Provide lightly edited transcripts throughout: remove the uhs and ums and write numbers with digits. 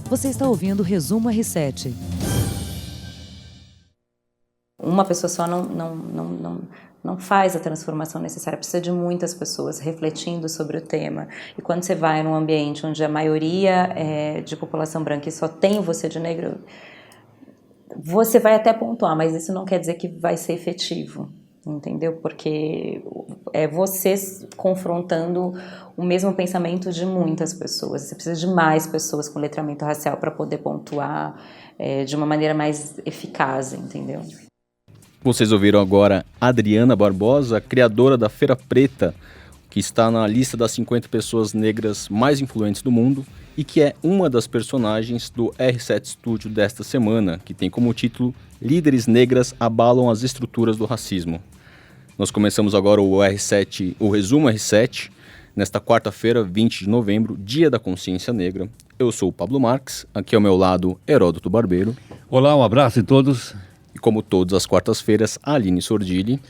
Você está ouvindo o Resumo R7. Uma pessoa só não faz a transformação necessária, precisa de muitas pessoas refletindo sobre o tema. E quando você vai num ambiente onde a maioria é de população branca e só tem você de negro, você vai até pontuar, mas isso não quer dizer que vai ser efetivo, entendeu? Porque é você confrontando o mesmo pensamento de muitas pessoas. Você precisa de mais pessoas com letramento racial para poder pontuar de uma maneira mais eficaz, entendeu? Vocês ouviram agora Adriana Barbosa, criadora da Feira Preta, que está na lista das 50 pessoas negras mais influentes do mundo e que é uma das personagens do R7 Studio desta semana, que tem como título Líderes Negras Abalam as Estruturas do Racismo. Nós começamos agora o Resumo R7, nesta quarta-feira, 20 de novembro, Dia da Consciência Negra. Eu sou o Pablo Marques, aqui ao meu lado, Heródoto Barbeiro. Olá, um abraço a todos. E como todas as quartas-feiras, Aline Sordilli.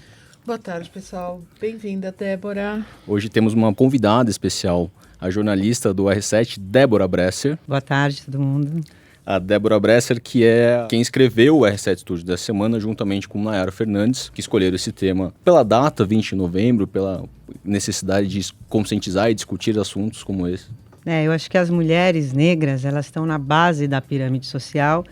Boa tarde, pessoal. Bem-vinda, Débora. Hoje temos uma convidada especial, a jornalista do R7, Débora Bresser. Boa tarde, todo mundo. A Débora Bresser, que é quem escreveu o R7 Studio dessa semana, juntamente com Nayara Fernandes, que escolheram esse tema pela data, 20 de novembro, pela necessidade de conscientizar e discutir assuntos como esse. Eu acho que as mulheres negras, elas estão na base da pirâmide social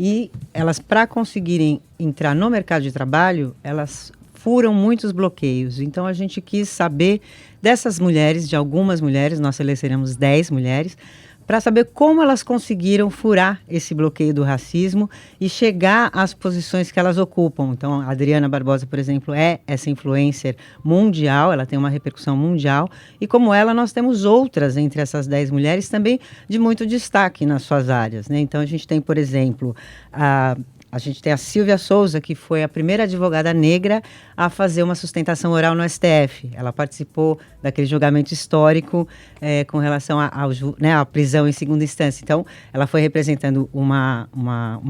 e elas, para conseguirem entrar no mercado de trabalho, elas furam muitos bloqueios. Então, a gente quis saber dessas mulheres, de algumas mulheres, nós selecionamos 10 mulheres, para saber como elas conseguiram furar esse bloqueio do racismo e chegar às posições que elas ocupam. Então, a Adriana Barbosa, por exemplo, é essa influencer mundial, ela tem uma repercussão mundial, e como ela, nós temos outras entre essas 10 mulheres também de muito destaque nas suas áreas, né? Então, a gente tem, por exemplo, a gente tem a Silvia Souza, que foi a primeira advogada negra a fazer uma sustentação oral no STF. Ela participou daquele julgamento histórico com relação à prisão em segunda instância. Então, ela foi representando uma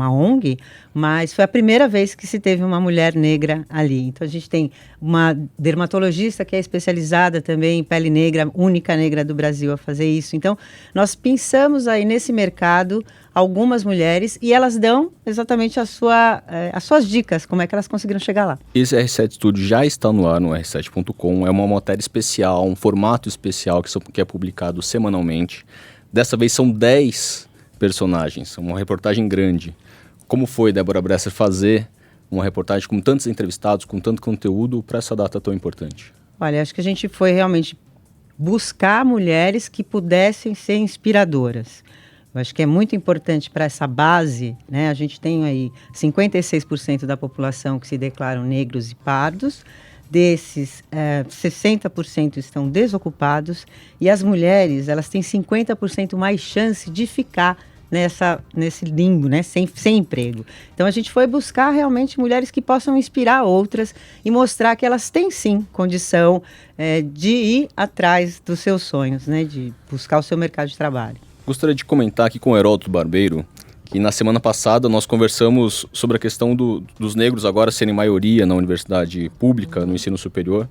ONG, mas foi a primeira vez que se teve uma mulher negra ali. Então, a gente tem uma dermatologista que é especializada também em pele negra, única negra do Brasil a fazer isso. Então, nós pensamos aí nesse mercado algumas mulheres e elas dão exatamente as suas dicas, como é que elas conseguiram chegar lá. Esse R7 Studio já está no ar no r7.com, é uma matéria especial, um formato especial que é publicado semanalmente. Dessa vez são 10 personagens, uma reportagem grande. Como foi, Débora Bresser, fazer uma reportagem com tantos entrevistados, com tanto conteúdo para essa data tão importante? Olha, acho que a gente foi realmente buscar mulheres que pudessem ser inspiradoras. Eu acho que é muito importante para essa base, né? A gente tem aí 56% da população que se declaram negros e pardos. Desses, 60% estão desocupados. E as mulheres, elas têm 50% mais chance de ficar nesse limbo, né? sem emprego. Então, a gente foi buscar realmente mulheres que possam inspirar outras e mostrar que elas têm, sim, condição de ir atrás dos seus sonhos, né? De buscar o seu mercado de trabalho. Gostaria de comentar aqui com o Heródoto Barbeiro que na semana passada nós conversamos sobre a questão dos negros agora serem maioria na universidade pública, no ensino superior,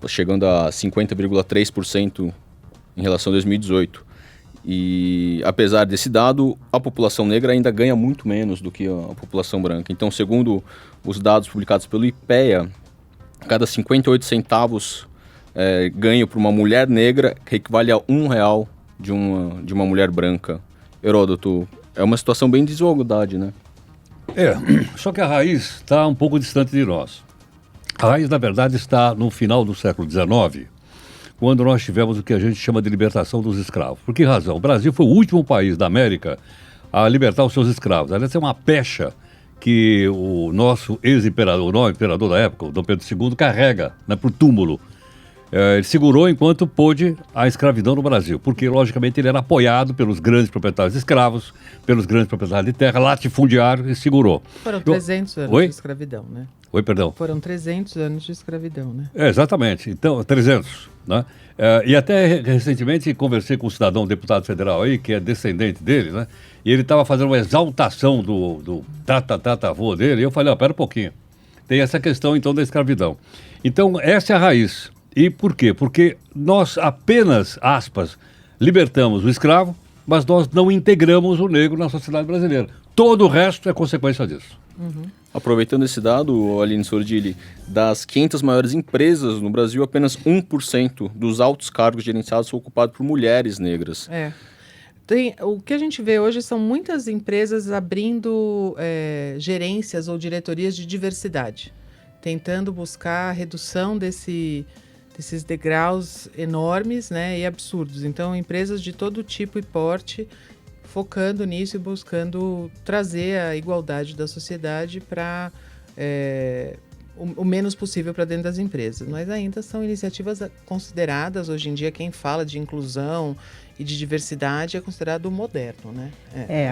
chegando a 50,3% em relação a 2018. E apesar desse dado, a população negra ainda ganha muito menos do que a população branca. Então, segundo os dados publicados pelo IPEA, cada 58 centavos ganho para uma mulher negra equivale a R$1 de uma mulher branca. Heródoto, é uma situação bem de desigualdade, né? Só que a raiz está um pouco distante de nós. A raiz, na verdade, está no final do século XIX, quando nós tivemos o que a gente chama de libertação dos escravos. Por que razão? O Brasil foi o último país da América a libertar os seus escravos. Aliás, é uma pecha que o nosso ex-imperador, o imperador da época, o Dom Pedro II, carrega para o túmulo. Ele segurou enquanto pôde a escravidão no Brasil, porque, logicamente, ele era apoiado pelos grandes proprietários de escravos, pelos grandes proprietários de terra, latifundiário, e segurou. Foram 300 anos de escravidão, né? Oi, perdão. Foram 300 anos de escravidão, né? Exatamente. Então, 300, né? E até recentemente conversei com um cidadão deputado federal aí, que é descendente dele, né? E ele estava fazendo uma exaltação do tataravô dele, e eu falei, pera um pouquinho. Tem essa questão, então, da escravidão. Então, essa é a raiz. E por quê? Porque nós apenas, aspas, libertamos o escravo, mas nós não integramos o negro na sociedade brasileira. Todo o resto é consequência disso. Aproveitando esse dado, Aline Sordilli, das 500 maiores empresas no Brasil, apenas 1% dos altos cargos gerenciados são ocupados por mulheres negras. O que a gente vê hoje são muitas empresas abrindo gerências ou diretorias de diversidade, tentando buscar a redução desses degraus enormes, né, e absurdos. Então, empresas de todo tipo e porte focando nisso e buscando trazer a igualdade da sociedade para o menos possível para dentro das empresas. Mas ainda são iniciativas consideradas, hoje em dia, quem fala de inclusão e de diversidade é considerado moderno, né?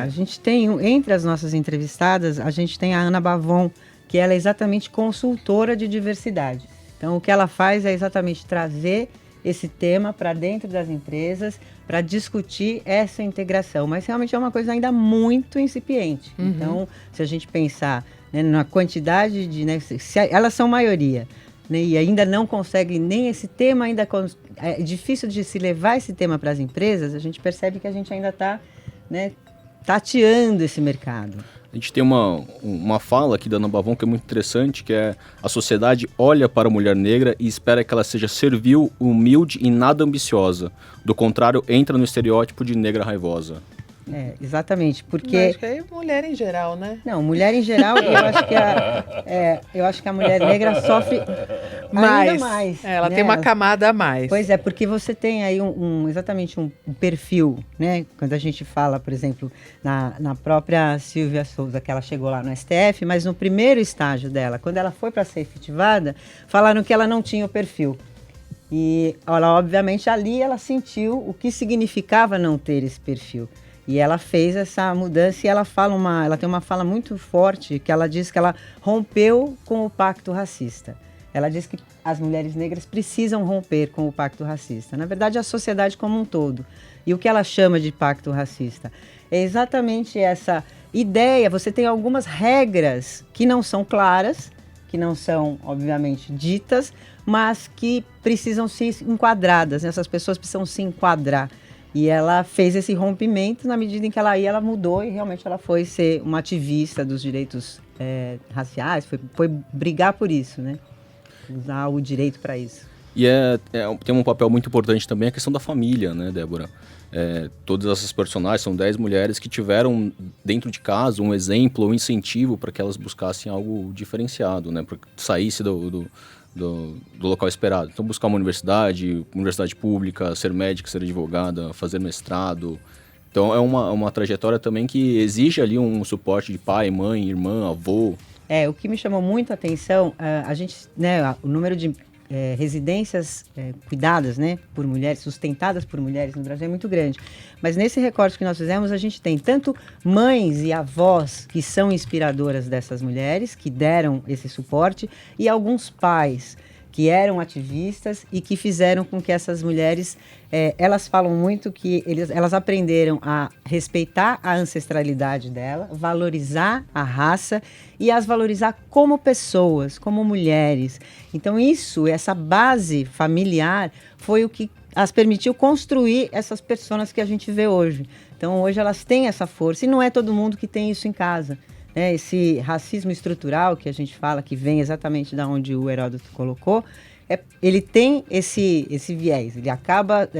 A gente tem, entre as nossas entrevistadas, a gente tem a Ana Bavon, que ela é exatamente consultora de diversidade. Então, o que ela faz é exatamente trazer esse tema para dentro das empresas, para discutir essa integração. Mas realmente é uma coisa ainda muito incipiente. Então, se a gente pensar, né, na quantidade de... Né, elas são maioria, né, e ainda não consegue nem esse tema, ainda é difícil de se levar esse tema para as empresas, a gente percebe que a gente ainda está, né, tateando esse mercado. A gente tem uma fala aqui da Ana Bavon que é muito interessante, que é: a sociedade olha para a mulher negra e espera que ela seja servil, humilde e nada ambiciosa. Do contrário, entra no estereótipo de negra raivosa. Exatamente, porque... Eu acho que é mulher em geral, né? Não, mulher em geral, eu acho que a mulher negra sofre ainda mais. Ela né? tem uma camada a mais. Pois é, porque você tem aí exatamente um perfil, né? Quando a gente fala, por exemplo, na própria Silvia Souza, que ela chegou lá no STF, mas no primeiro estágio dela, quando ela foi para ser efetivada, falaram que ela não tinha o perfil. E ela, obviamente, ali ela sentiu o que significava não ter esse perfil. E ela fez essa mudança e ela tem uma fala muito forte, que ela diz que ela rompeu com o pacto racista. Ela diz que as mulheres negras precisam romper com o pacto racista. Na verdade, a sociedade como um todo. E o que ela chama de pacto racista é exatamente essa ideia. Você tem algumas regras que não são claras, que não são, obviamente, ditas, mas que precisam ser enquadradas. Essas pessoas precisam se enquadrar. E ela fez esse rompimento na medida em que ela mudou e realmente ela foi ser uma ativista dos direitos raciais, foi brigar por isso, né? Usar o direito para isso. E tem um papel muito importante também a questão da família, né, Débora? Todas essas personagens, são 10 mulheres que tiveram dentro de casa um exemplo, um incentivo para que elas buscassem algo diferenciado, né? Para que saísse do local esperado. Então, buscar uma universidade pública, ser médica, ser advogada, fazer mestrado. Então, é uma trajetória também que exige ali um suporte de pai, mãe, irmã, avô. O que me chamou muito a atenção, a gente, né, o número de residências cuidadas, né, por mulheres, sustentadas por mulheres no Brasil é muito grande. Mas nesse recorte que nós fizemos, a gente tem tanto mães e avós que são inspiradoras dessas mulheres, que deram esse suporte, e alguns pais que eram ativistas e que fizeram com que essas mulheres, elas falam muito que elas aprenderam a respeitar a ancestralidade dela, valorizar a raça e as valorizar como pessoas, como mulheres. Então essa base familiar foi o que as permitiu construir essas pessoas que a gente vê hoje. Então hoje elas têm essa força e não é todo mundo que tem isso em casa. Esse racismo estrutural que a gente fala, que vem exatamente da onde o Heródoto colocou, ele tem esse viés, ele acaba,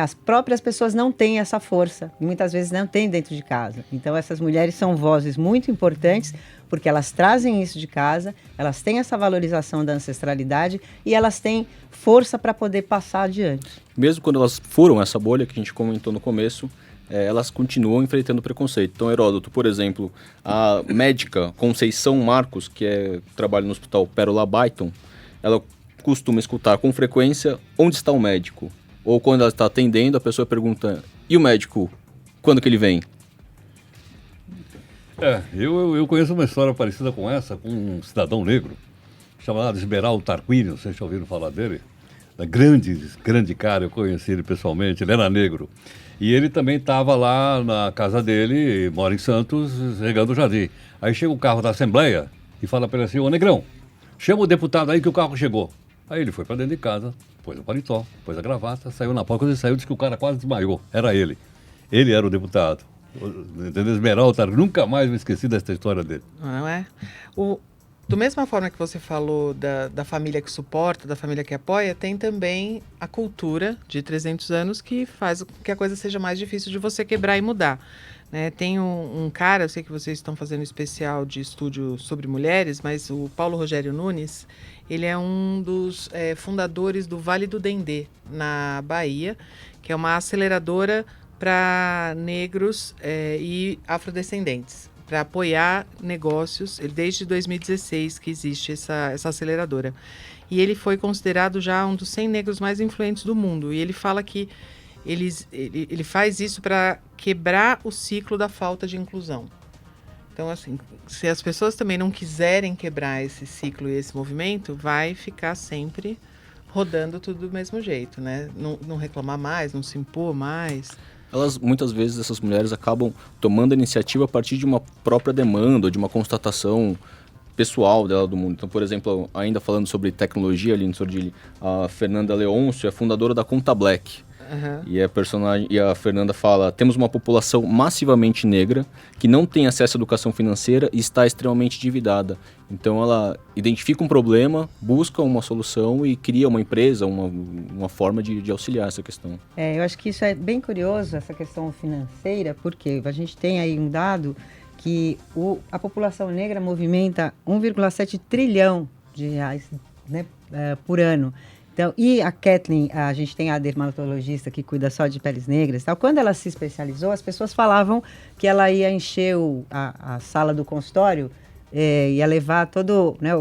as próprias pessoas não têm essa força, e muitas vezes não têm dentro de casa. Então essas mulheres são vozes muito importantes, porque elas trazem isso de casa, elas têm essa valorização da ancestralidade e elas têm força para poder passar adiante. Mesmo quando elas furam essa bolha que a gente comentou no começo, elas continuam enfrentando preconceito. Então, Heródoto, por exemplo, a médica Conceição Marcos, que trabalha no Hospital Pérola Baiton, ela costuma escutar com frequência: onde está o médico? Ou quando ela está atendendo, a pessoa pergunta: e o médico? Quando que ele vem? Eu conheço uma história parecida com essa, com um cidadão negro, chamado Esmeraldo Tarquínio, vocês já ouviram falar dele? Grande cara, eu conheci ele pessoalmente, ele era negro. E ele também estava lá na casa dele, mora em Santos, regando o jardim. Aí chega o carro da Assembleia e fala para ele assim: ô negrão, chama o deputado aí que o carro chegou. Aí ele foi para dentro de casa, pôs o paletó, pôs a gravata, saiu na porta. Quando ele saiu, disse que o cara quase desmaiou, era ele. Ele era o deputado. Entendeu? Esmeralda, nunca mais me esqueci dessa história dele. Não é? Do mesma forma que você falou da família que suporta, da família que apoia, tem também a cultura de 300 anos que faz com que a coisa seja mais difícil de você quebrar e mudar. Né? Tem um cara, eu sei que vocês estão fazendo um especial de estúdio sobre mulheres, mas o Paulo Rogério Nunes, ele é um dos fundadores do Vale do Dendê, na Bahia, que é uma aceleradora para negros e afrodescendentes, para apoiar negócios. Ele, desde 2016 que existe essa aceleradora. E ele foi considerado já um dos 100 negros mais influentes do mundo. E ele fala que ele faz isso para quebrar o ciclo da falta de inclusão. Então, assim, se as pessoas também não quiserem quebrar esse ciclo e esse movimento, vai ficar sempre rodando tudo do mesmo jeito, né? Não reclamar mais, não se impor mais. Muitas vezes, essas mulheres acabam tomando a iniciativa a partir de uma própria demanda, ou de uma constatação pessoal dela do mundo. Então, por exemplo, ainda falando sobre tecnologia ali no Sordilli, a Fernanda Leôncio é fundadora da Conta Black. Uhum. E a Fernanda fala: temos uma população massivamente negra que não tem acesso à educação financeira e está extremamente endividada. Então ela identifica um problema, busca uma solução e cria uma empresa, uma forma de auxiliar essa questão. Eu acho que isso é bem curioso, essa questão financeira, porque a gente tem aí um dado que a população negra movimenta 1,7 trilhão de reais, né, por ano. Então, e a Kathleen, a gente tem a dermatologista que cuida só de peles negras e tal. Quando ela se especializou, as pessoas falavam que ela ia encher a sala do consultório, ia levar todo, né,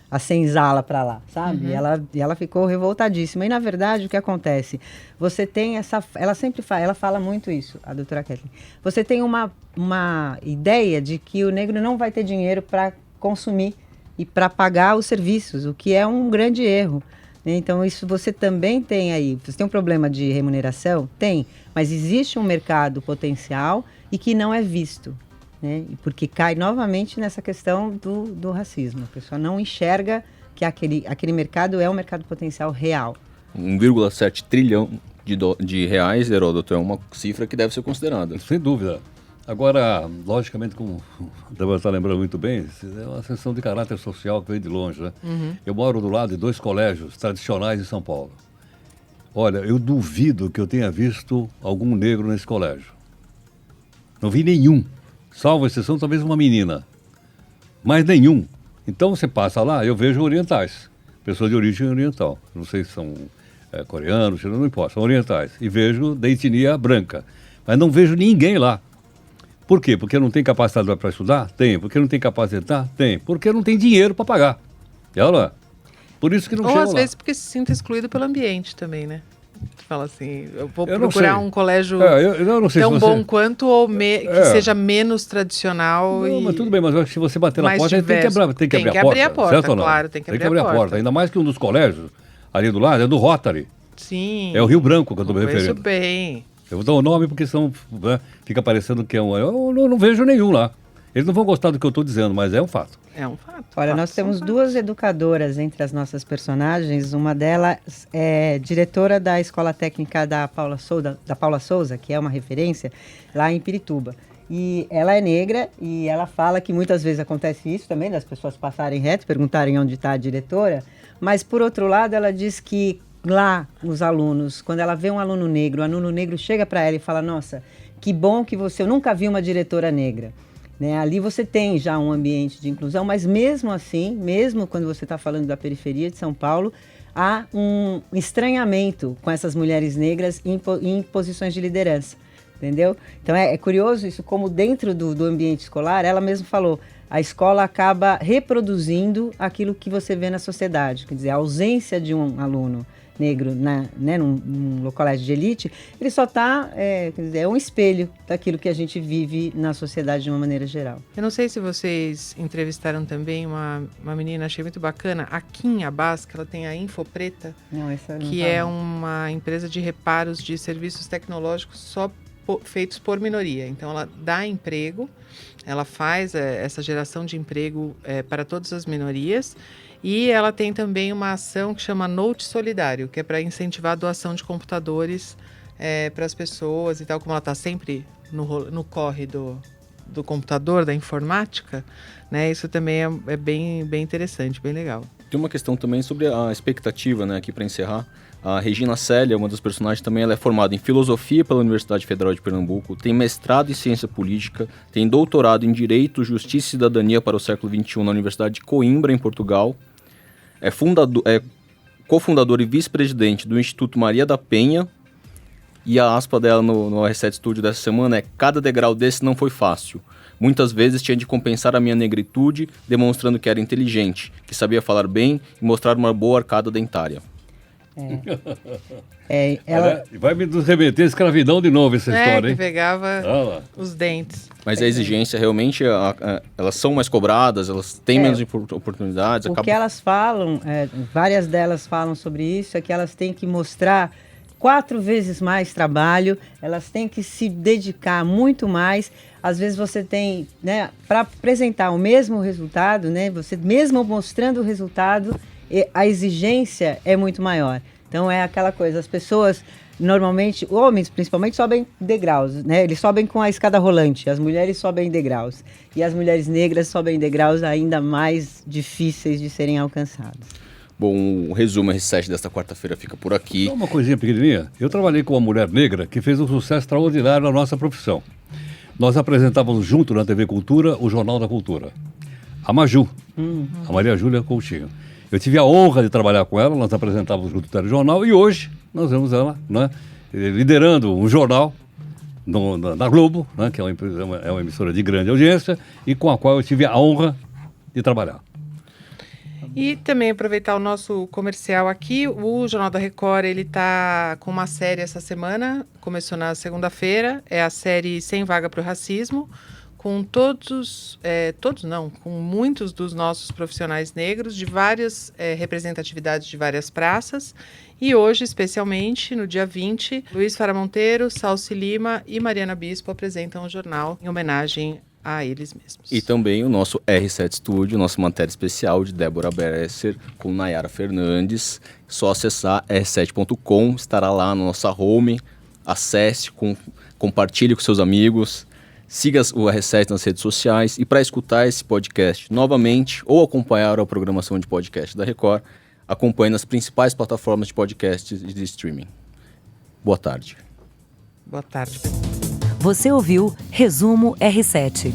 a senzala para lá, sabe? Uhum. E ela ficou revoltadíssima. E, na verdade, o que acontece? Você tem ela fala muito isso, a doutora Kathleen. Você tem uma ideia de que o negro não vai ter dinheiro para consumir e para pagar os serviços, o que é um grande erro. Então, isso você também tem aí. Você tem um problema de remuneração? Tem, mas existe um mercado potencial e que não é visto, né? Porque cai novamente nessa questão do racismo. A pessoa não enxerga que aquele mercado é um mercado potencial real. 1,7 trilhão de reais, Heródoto, é uma cifra que deve ser considerada. Sem dúvida. Agora, logicamente, como deve estar lembrando muito bem, é uma questão de caráter social que vem de longe, né? Uhum. Eu moro do lado de 2 colégios tradicionais em São Paulo. Olha, eu duvido que eu tenha visto algum negro nesse colégio. Não vi nenhum, salvo exceção talvez uma menina, mas nenhum. Então você passa lá, eu vejo orientais, pessoas de origem oriental. Não sei se são coreanos, não importa, são orientais. E vejo da etnia branca, mas não vejo ninguém lá. Por quê? Porque não tem capacidade para estudar? Tem. Porque não tem capacidade? Tem. Porque não tem dinheiro para pagar. E olha, por isso que não chega lá. Ou às vezes porque se sinta excluído pelo ambiente também, né? Fala assim, eu vou Eu procurar um colégio eu não sei tão se você... bom quanto ou que seja menos tradicional. Não, e mas tudo bem, mas eu acho que se você bater na mais porta, diverso. tem que abrir a porta, certo ou não? Claro, tem que abrir a porta. Ainda mais que um dos colégios ali do lado é do Rotary. Sim. É o Rio Branco que eu estou me Conheço referindo. bem. Eu vou dar o nome porque senão fica parecendo que é um... Eu não vejo nenhum lá. Eles não vão gostar do que eu estou dizendo, mas é um fato. É um fato. Olha, nós temos 2 educadoras entre as nossas personagens. Uma delas é diretora da Escola Técnica da Paula Souza, que é uma referência lá em Pirituba. E ela é negra e ela fala que muitas vezes acontece isso também, das pessoas passarem reto, perguntarem onde está a diretora. Mas, por outro lado, ela diz que lá, os alunos, quando ela vê um aluno negro, o aluno negro chega para ela e fala: nossa, que bom que eu nunca vi uma diretora negra. Né? Ali você tem já um ambiente de inclusão, mas mesmo assim, mesmo quando você está falando da periferia de São Paulo, há um estranhamento com essas mulheres negras em posições de liderança, entendeu? Então é curioso isso, como dentro do ambiente escolar, ela mesma falou, a escola acaba reproduzindo aquilo que você vê na sociedade, quer dizer, a ausência de um aluno negro num colégio de elite, ele só está, é um espelho daquilo que a gente vive na sociedade de uma maneira geral. Eu não sei se vocês entrevistaram também uma menina, achei muito bacana, a Kim Abbas, que ela tem a Info Preta, que é uma empresa de reparos de serviços tecnológicos só feitos por minoria. Então ela dá emprego, ela faz essa geração de emprego para todas as minorias. E ela tem também uma ação que chama Note Solidário, que é para incentivar a doação de computadores para as pessoas e tal, como ela está sempre no corre do computador, da informática, né? Isso também é bem interessante, bem legal. Tem uma questão também sobre a expectativa, né, aqui para encerrar. A Regina Célia, uma das personagens também, ela é formada em Filosofia pela Universidade Federal de Pernambuco, tem mestrado em Ciência Política, tem doutorado em Direito, Justiça e Cidadania para o século XXI na Universidade de Coimbra, em Portugal. É cofundadora e vice-presidente do Instituto Maria da Penha. E a aspa dela no R7 Studio dessa semana é: cada degrau desse não foi fácil. Muitas vezes tinha de compensar a minha negritude, demonstrando que era inteligente, que sabia falar bem e mostrar uma boa arcada dentária. Ela... Vai me remeter à escravidão de novo essa história, Que hein? pegava os dentes. Mas a exigência realmente, elas são mais cobradas, elas têm menos oportunidades. O que elas falam, várias delas falam sobre isso, é que elas têm que mostrar 4 vezes mais trabalho, elas têm que se dedicar muito mais. Às vezes você tem, né, para apresentar o mesmo resultado, né, você mesmo mostrando o resultado, a exigência é muito maior. Então é aquela coisa, as pessoas normalmente, homens principalmente, sobem degraus, né? Eles sobem com a escada rolante, as mulheres sobem degraus. E as mulheres negras sobem degraus ainda mais difíceis de serem alcançados. Bom, o resumo R7 desta quarta-feira fica por aqui. Só uma coisinha pequenininha. Eu trabalhei com uma mulher negra que fez um sucesso extraordinário na nossa profissão. Nós apresentávamos junto na TV Cultura o Jornal da Cultura. A Maju, a Maria Júlia Coutinho. Eu tive a honra de trabalhar com ela, nós apresentávamos junto o telejornal e hoje nós vemos ela, né, liderando um jornal na Globo, né, que é uma emissora de grande audiência e com a qual eu tive a honra de trabalhar. E também aproveitar o nosso comercial aqui, o Jornal da Record, ele tá com uma série essa semana, começou na segunda-feira, é a série Sem Vaga para o Racismo, com com muitos dos nossos profissionais negros de várias representatividades de várias praças. E hoje, especialmente, no dia 20, Luiz Fara Monteiro, Salci Lima e Mariana Bispo apresentam o jornal em homenagem a eles mesmos. E também o nosso R7 Studio, nossa matéria especial de Débora Bresser com Nayara Fernandes. Só acessar r7.com, estará lá na nossa home. Acesse, compartilhe com seus amigos. Siga o R7 nas redes sociais. E para escutar esse podcast novamente ou acompanhar a programação de podcast da Record, acompanhe nas principais plataformas de podcast e de streaming. Boa tarde. Boa tarde. Você ouviu Resumo R7.